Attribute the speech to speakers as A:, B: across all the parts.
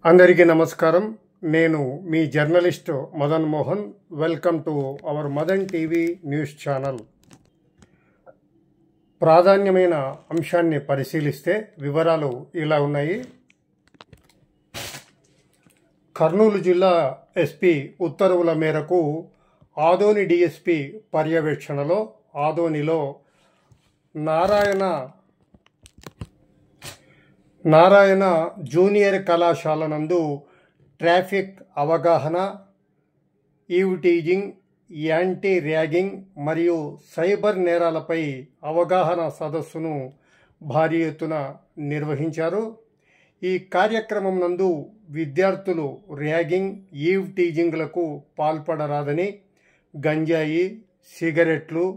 A: అందరికీ నమస్కారం. నేను మీ journalist Madan Mohan. Welcome to our Madan TV news channel. ప్రాధాన్యమైన అంశాన్ని పరిశీలిస్తే వివరాలు ఇలా ఉన్నాయి. కర్నూలు జిల్లా ఎస్పీ ఉత్తర్వుల మేరకు ఆదోని డిఎస్పీ పర్యవేక్షణలో ఆదోనిలో నారాయణ జూనియర్ కళాశాల నందు ట్రాఫిక్ అవగాహన, ఈవ్ టీజింగ్, యాంటీ ర్యాగింగ్ మరియు సైబర్ నేరాలపై అవగాహన సదస్సును భారీ ఎత్తున నిర్వహించారు. ఈ కార్యక్రమం నందు విద్యార్థులు ర్యాగింగ్, ఈవ్ టీజింగ్లకు పాల్పడరాదని, గంజాయి, సిగరెట్లు,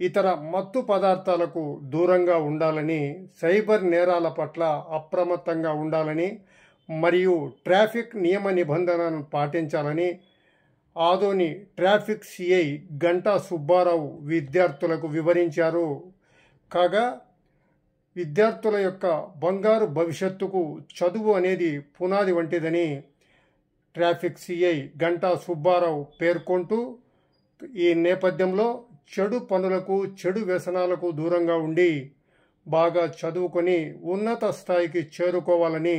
A: ఇతర మత్తు పదార్థాలకు దూరంగా ఉండాలని, సైబర్ నేరాల పట్ల అప్రమత్తంగా ఉండాలని మరియు ట్రాఫిక్ నియమ నిబంధనలను పాటించాలని ఆదోని ట్రాఫిక్ సిఐ గంటా సుబ్బారావు విద్యార్థులకు వివరించారు. కాగా విద్యార్థుల యొక్క బంగారు భవిష్యత్తుకు చదువు అనేది పునాది వంటిదని ట్రాఫిక్ సిఐ గంటా సుబ్బారావు పేర్కొంటూ, ఈ నేపథ్యంలో చెడు పనులకు, చెడు వ్యసనాలకు దూరంగా ఉండి బాగా చదువుకొని ఉన్నత స్థాయికి చేరుకోవాలని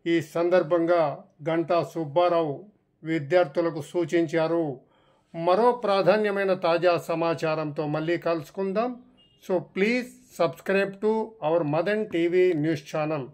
A: ఈ సందర్భంగా గంటా సుబ్బారావు విద్యార్థులకు సూచించారు. మరో ప్రాధాన్యమైన తాజా సమాచారంతో మళ్ళీ కలుసుకుందాం. So please subscribe to our Madan TV news channel.